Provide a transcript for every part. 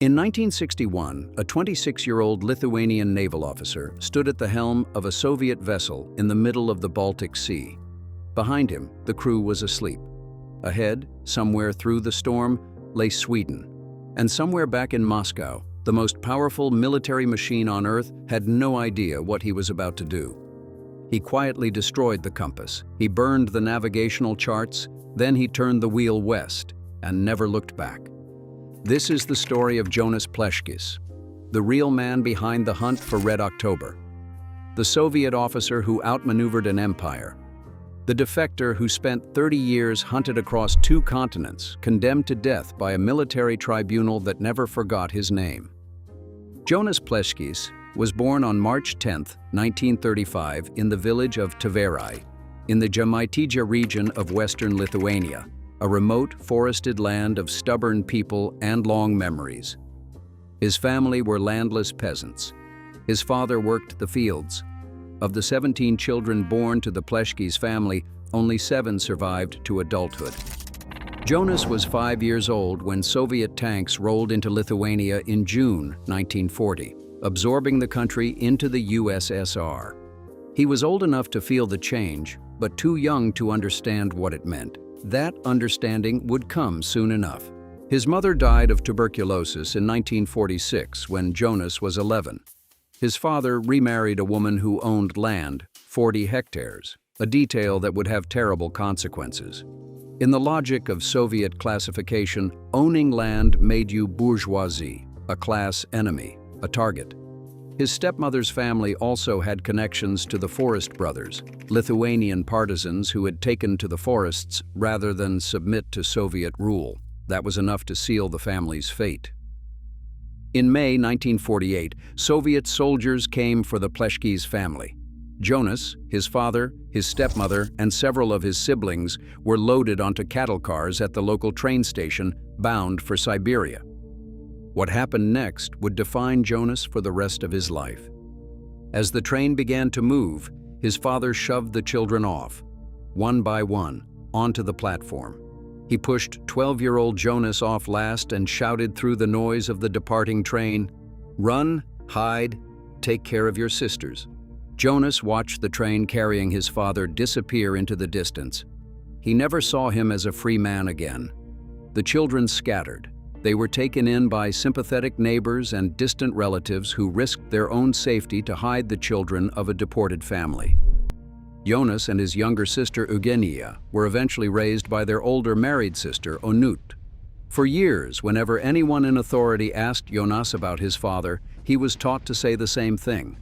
In 1961, a 26-year-old Lithuanian naval officer stood at the helm of a Soviet vessel in the middle of the Baltic Sea. Behind him, the crew was asleep. Ahead, somewhere through the storm, lay Sweden. And somewhere back in Moscow, the most powerful military machine on Earth had no idea what he was about to do. He quietly destroyed the compass. He burned the navigational charts. Then he turned the wheel west and never looked back. This is the story of Jonas Pleškys, the real man behind the hunt for Red October, the Soviet officer who outmaneuvered an empire, the defector who spent 30 years hunted across 2 continents, condemned to death by a military tribunal that never forgot his name. Jonas Pleškys was born on March 10, 1935, in the village of Tverai, in the Žemaitija region of western Lithuania, a remote, forested land of stubborn people and long memories. His family were landless peasants. His father worked the fields. Of the 17 children born to the Pleškys family, only 7 survived to adulthood. Jonas was 5 years old when Soviet tanks rolled into Lithuania in June 1940, absorbing the country into the USSR. He was old enough to feel the change, but too young to understand what it meant. That understanding would come soon enough. His mother died of tuberculosis in 1946 when Jonas was 11. His father remarried a woman who owned land, 40 hectares, a detail that would have terrible consequences. In the logic of Soviet classification, owning land made you bourgeoisie, a class enemy, a target. His stepmother's family also had connections to the Forest Brothers, Lithuanian partisans who had taken to the forests rather than submit to Soviet rule. That was enough to seal the family's fate. In May 1948, Soviet soldiers came for the Pleškys family. Jonas, his father, his stepmother, and several of his siblings were loaded onto cattle cars at the local train station, bound for Siberia. What happened next would define Jonas for the rest of his life. As the train began to move, his father shoved the children off, one by one, onto the platform. He pushed 12-year-old Jonas off last and shouted through the noise of the departing train, "Run, hide, take care of your sisters." Jonas watched the train carrying his father disappear into the distance. He never saw him as a free man again. The children scattered. They were taken in by sympathetic neighbors and distant relatives who risked their own safety to hide the children of a deported family. Jonas and his younger sister Eugenia were eventually raised by their older married sister Onut. For years, whenever anyone in authority asked Jonas about his father, he was taught to say the same thing.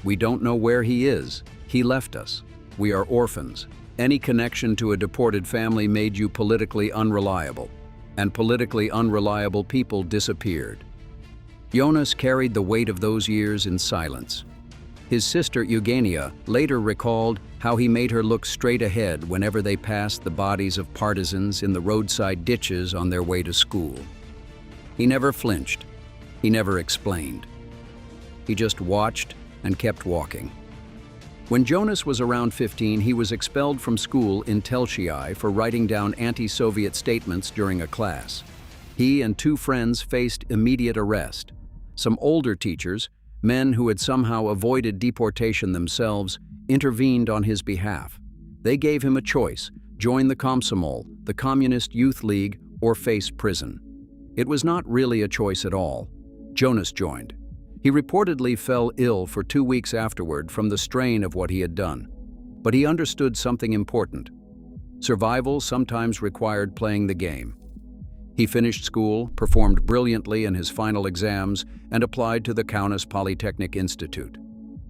"We don't know where he is. He left us. We are orphans." Any connection to a deported family made you politically unreliable. And politically unreliable people disappeared. Jonas carried the weight of those years in silence. His sister Eugenia later recalled how he made her look straight ahead whenever they passed the bodies of partisans in the roadside ditches on their way to school. He never flinched. He never explained. He just watched and kept walking. When Jonas was around 15, he was expelled from school in Telšiai for writing down anti-Soviet statements during a class. He and 2 friends faced immediate arrest. Some older teachers, men who had somehow avoided deportation themselves, intervened on his behalf. They gave him a choice: join the Komsomol, the Communist Youth League, or face prison. It was not really a choice at all. Jonas joined. He reportedly fell ill for 2 weeks afterward from the strain of what he had done. But he understood something important. Survival sometimes required playing the game. He finished school, performed brilliantly in his final exams, and applied to the Kaunas Polytechnic Institute.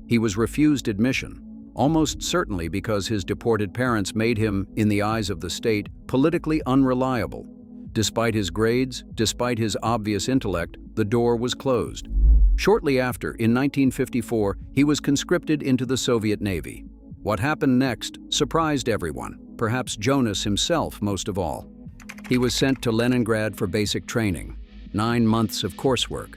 He was refused admission, almost certainly because his deported parents made him, in the eyes of the state, politically unreliable. Despite his grades, despite his obvious intellect, the door was closed. Shortly after, in 1954, he was conscripted into the Soviet Navy. What happened next surprised everyone, perhaps Jonas himself most of all. He was sent to Leningrad for basic training, 9 months of coursework.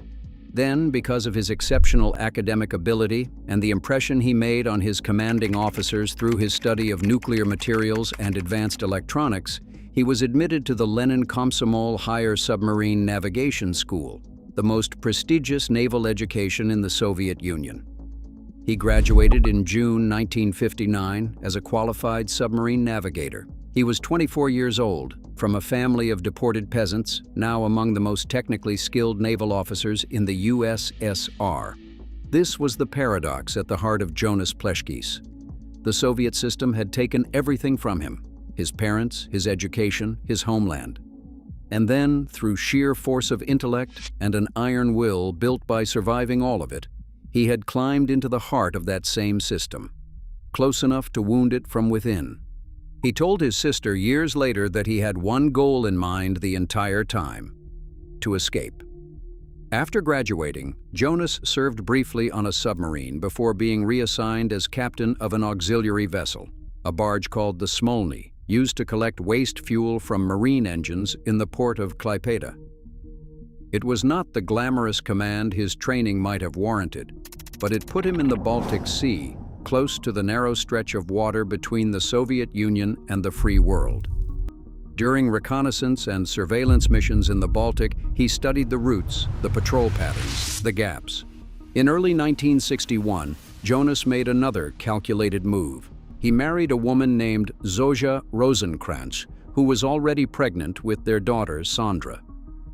Then, because of his exceptional academic ability and the impression he made on his commanding officers through his study of nuclear materials and advanced electronics, he was admitted to the Lenin Komsomol Higher Submarine Navigation School. the most prestigious naval education in the Soviet Union. He graduated in June 1959 as a qualified submarine navigator. He was 24 years old, from a family of deported peasants, now among the most technically skilled naval officers in the USSR. This was the paradox at the heart of Jonas Pleškys. The Soviet system had taken everything from him: his parents, his education, his homeland. And then, through sheer force of intellect and an iron will built by surviving all of it, he had climbed into the heart of that same system, close enough to wound it from within. He told his sister years later that he had one goal in mind the entire time: to escape. After graduating, Jonas served briefly on a submarine before being reassigned as captain of an auxiliary vessel, a barge called the Smolny, used to collect waste fuel from marine engines in the port of Klaipėda. It was not the glamorous command his training might have warranted, but it put him in the Baltic Sea, close to the narrow stretch of water between the Soviet Union and the free world. During reconnaissance and surveillance missions in the Baltic, he studied the routes, the patrol patterns, the gaps. In early 1961, Jonas made another calculated move. He married a woman named Zofia Rosenkrantz, who was already pregnant with their daughter, Sandra.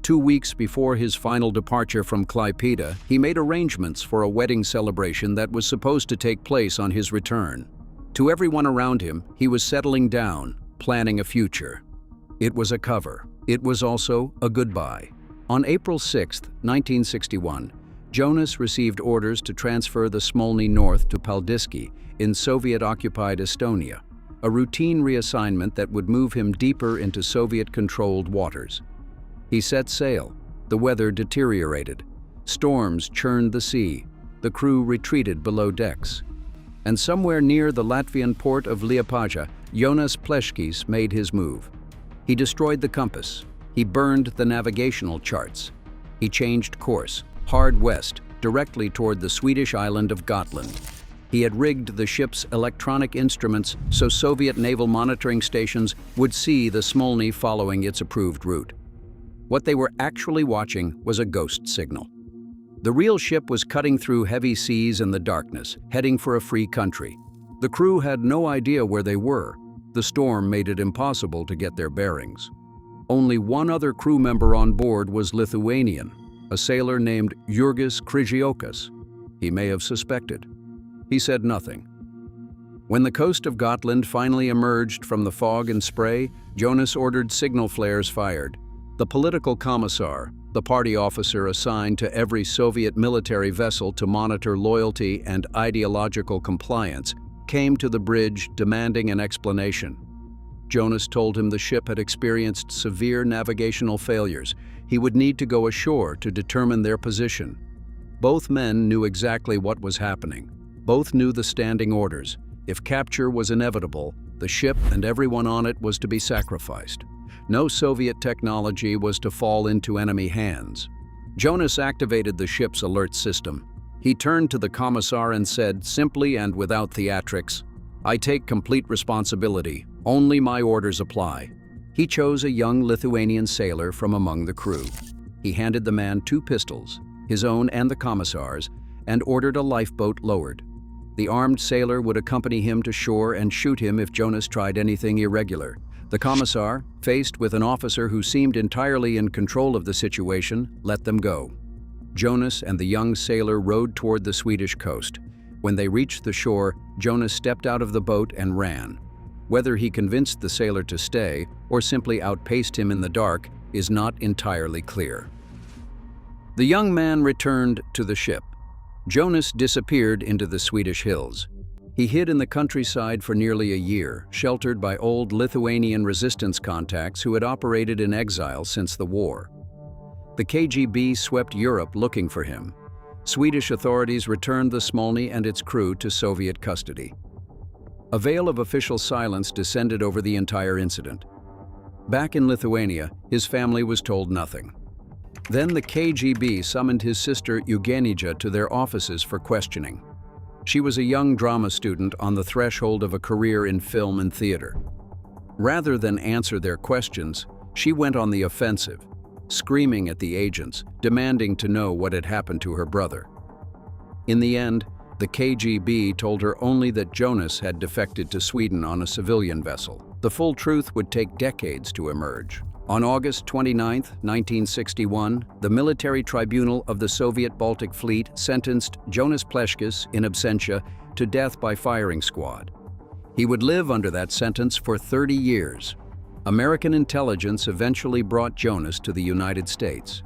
2 weeks before his final departure from Klaipėda, he made arrangements for a wedding celebration that was supposed to take place on his return. To everyone around him, he was settling down, planning a future. It was a cover. It was also a goodbye. On April 6, 1961, Jonas received orders to transfer the Smolny north to Paldiski in Soviet-occupied Estonia, a routine reassignment that would move him deeper into Soviet-controlled waters. He set sail. The weather deteriorated. Storms churned the sea. The crew retreated below decks. And somewhere near the Latvian port of Liepāja, Jonas Pleškys made his move. He destroyed the compass. He burned the navigational charts. He changed course, hard west, directly toward the Swedish island of Gotland. He had rigged the ship's electronic instruments so Soviet naval monitoring stations would see the Smolny following its approved route. What they were actually watching was a ghost signal. The real ship was cutting through heavy seas in the darkness, heading for a free country. The crew had no idea where they were. The storm made it impossible to get their bearings. Only one other crew member on board was Lithuanian, a sailor named Jurgis Kryžiokas. He may have suspected. He said nothing. When the coast of Gotland finally emerged from the fog and spray, Jonas ordered signal flares fired. The political commissar, the party officer assigned to every Soviet military vessel to monitor loyalty and ideological compliance, came to the bridge demanding an explanation. Jonas told him the ship had experienced severe navigational failures. He would need to go ashore to determine their position. Both men knew exactly what was happening. Both knew the standing orders. If capture was inevitable, the ship and everyone on it was to be sacrificed. No Soviet technology was to fall into enemy hands. Jonas activated the ship's alert system. He turned to the commissar and said, simply and without theatrics, "I take complete responsibility. Only my orders apply." He chose a young Lithuanian sailor from among the crew. He handed the man 2 pistols, his own and the commissar's, and ordered a lifeboat lowered. The armed sailor would accompany him to shore and shoot him if Jonas tried anything irregular. The commissar, faced with an officer who seemed entirely in control of the situation, let them go. Jonas and the young sailor rowed toward the Swedish coast. When they reached the shore, Jonas stepped out of the boat and ran. Whether he convinced the sailor to stay or simply outpaced him in the dark is not entirely clear. The young man returned to the ship. Jonas disappeared into the Swedish hills. He hid in the countryside for nearly a year, sheltered by old Lithuanian resistance contacts who had operated in exile since the war. The KGB swept Europe looking for him. Swedish authorities returned the Smolny and its crew to Soviet custody. A veil of official silence descended over the entire incident. Back in Lithuania, his family was told nothing. Then the KGB summoned his sister Eugenija to their offices for questioning. She was a young drama student on the threshold of a career in film and theater. Rather than answer their questions, she went on the offensive. screaming at the agents, demanding to know what had happened to her brother. In the end, the KGB told her only that Jonas had defected to Sweden on a civilian vessel. The full truth would take decades to emerge. On August 29, 1961, the military tribunal of the Soviet Baltic Fleet sentenced Jonas Pleškys in absentia to death by firing squad. He would live under that sentence for 30 years. American intelligence eventually brought Jonas to the United States.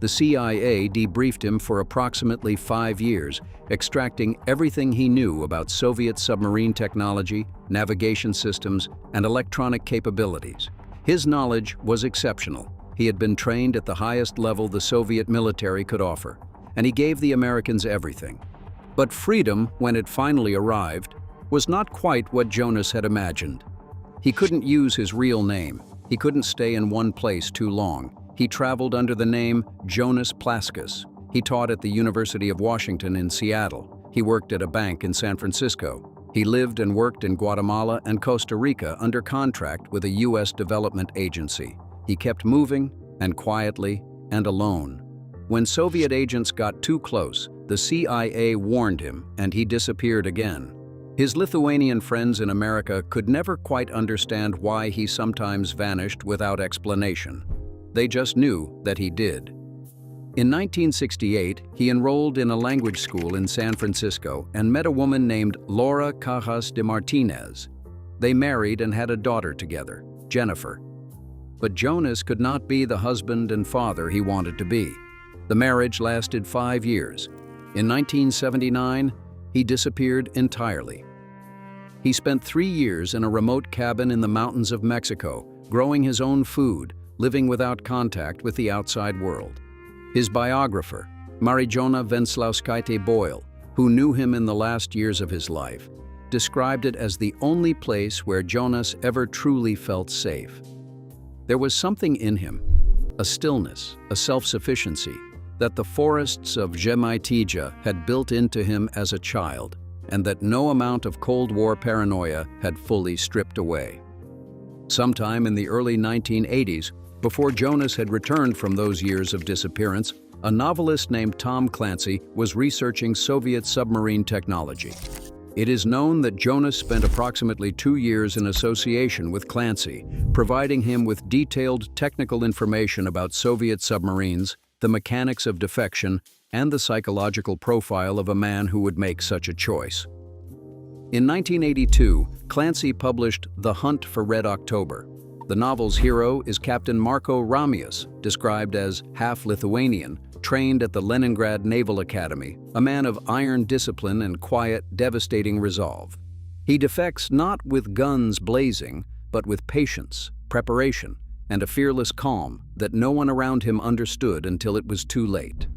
The CIA debriefed him for approximately 5 years, extracting everything he knew about Soviet submarine technology, navigation systems, and electronic capabilities. His knowledge was exceptional. He had been trained at the highest level the Soviet military could offer, and he gave the Americans everything. But freedom, when it finally arrived, was not quite what Jonas had imagined. He couldn't use his real name. He couldn't stay in one place too long. He traveled under the name Jonas Pleškys. He taught at the University of Washington in Seattle. He worked at a bank in San Francisco. He lived and worked in Guatemala and Costa Rica under contract with a U.S. development agency. He kept moving, and quietly, and alone. When Soviet agents got too close, the CIA warned him, and he disappeared again. His Lithuanian friends in America could never quite understand why he sometimes vanished without explanation. They just knew that he did. In 1968, he enrolled in a language school in San Francisco and met a woman named Laura Cajas de Martinez. They married and had a daughter together, Jennifer. But Jonas could not be the husband and father he wanted to be. The marriage lasted 5 years. In 1979, he disappeared entirely. He spent 3 years in a remote cabin in the mountains of Mexico, growing his own food, living without contact with the outside world. His biographer, Marijona Venclauskaite Boyle, who knew him in the last years of his life, described it as the only place where Jonas ever truly felt safe. There was something in him, a stillness, a self-sufficiency, that the forests of Žemaitija had built into him as a child, and that no amount of Cold War paranoia had fully stripped away. Sometime in the early 1980s, before Jonas had returned from those years of disappearance, a novelist named Tom Clancy was researching Soviet submarine technology. It is known that Jonas spent approximately 2 years in association with Clancy, providing him with detailed technical information about Soviet submarines, the mechanics of defection, and the psychological profile of a man who would make such a choice. In 1982, Clancy published The Hunt for Red October. The novel's hero is Captain Marko Ramius, described as half-Lithuanian, trained at the Leningrad Naval Academy, a man of iron discipline and quiet, devastating resolve. He defects not with guns blazing, but with patience, preparation, and a fearless calm that no one around him understood until it was too late.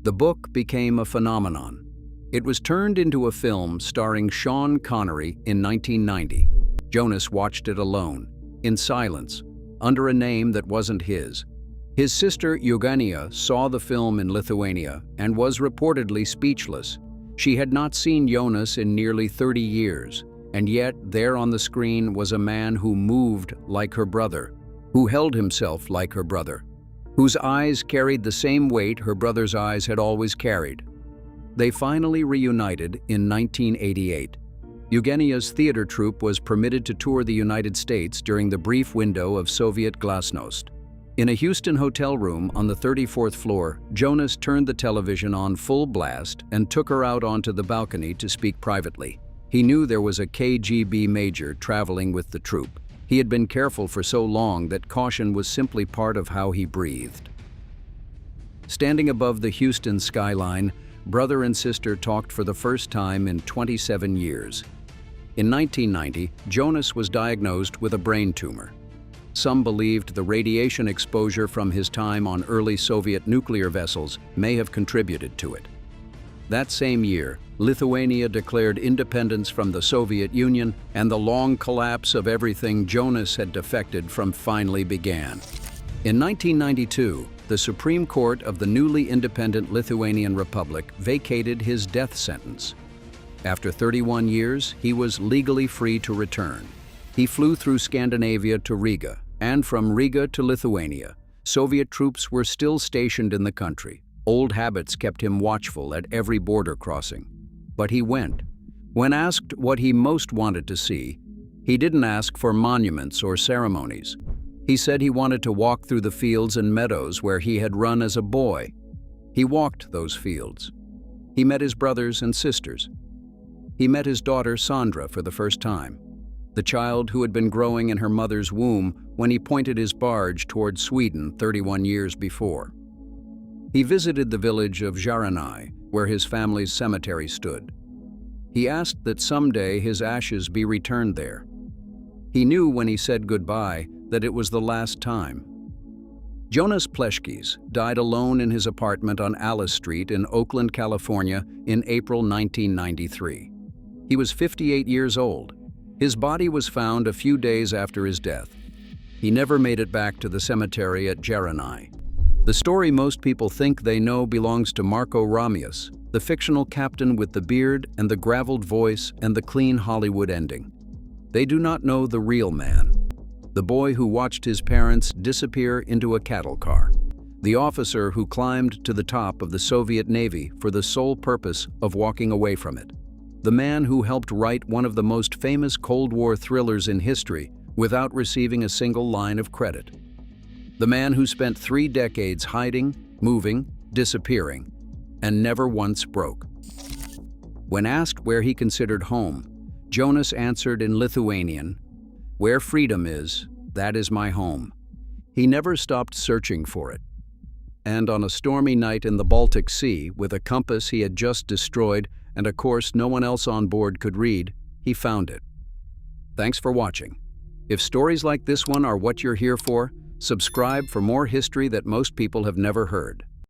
The book became a phenomenon. It was turned into a film starring Sean Connery in 1990. Jonas watched it alone, in silence, under a name that wasn't his. His sister Eugenia saw the film in Lithuania and was reportedly speechless. She had not seen Jonas in nearly 30 years, and yet there on the screen was a man who moved like her brother, who held himself like her brother, whose eyes carried the same weight her brother's eyes had always carried. They finally reunited in 1988. Eugenia's theater troupe was permitted to tour the United States during the brief window of Soviet glasnost. In a Houston hotel room on the 34th floor, Jonas turned the television on full blast and took her out onto the balcony to speak privately. He knew there was a KGB major traveling with the troupe. He had been careful for so long that caution was simply part of how he breathed. Standing above the Houston skyline, brother and sister talked for the first time in 27 years. In 1990, Jonas was diagnosed with a brain tumor. Some believed the radiation exposure from his time on early Soviet nuclear vessels may have contributed to it. That same year, Lithuania declared independence from the Soviet Union, and the long collapse of everything Jonas had defected from finally began. In 1992, the Supreme Court of the newly independent Lithuanian Republic vacated his death sentence. After 31 years, he was legally free to return. He flew through Scandinavia to Riga, and from Riga to Lithuania, Soviet troops were still stationed in the country. Old habits kept him watchful at every border crossing. But he went. When asked what he most wanted to see, he didn't ask for monuments or ceremonies. He said he wanted to walk through the fields and meadows where he had run as a boy. He walked those fields. He met his brothers and sisters. He met his daughter Sandra for the first time, the child who had been growing in her mother's womb when he pointed his barge toward Sweden 31 years before. He visited the village of Jaranai, where his family's cemetery stood. He asked that someday his ashes be returned there. He knew when he said goodbye that it was the last time. Jonas Pleškys died alone in his apartment on Alice Street in Oakland, California in April 1993. He was 58 years old. His body was found a few days after his death. He never made it back to the cemetery at Jaranai. The story most people think they know belongs to Marco Ramius, the fictional captain with the beard and the graveled voice and the clean Hollywood ending. They do not know the real man, the boy who watched his parents disappear into a cattle car, the officer who climbed to the top of the Soviet Navy for the sole purpose of walking away from it, the man who helped write one of the most famous Cold War thrillers in history without receiving a single line of credit, the man who spent 3 decades hiding, moving, disappearing, and never once broke. When asked where he considered home, Jonas answered in Lithuanian, "Where freedom is, that is my home." He never stopped searching for it. And on a stormy night in the Baltic Sea, with a compass he had just destroyed and a course no one else on board could read, he found it. Thanks for watching. If stories like this one are what you're here for, subscribe for more history that most people have never heard.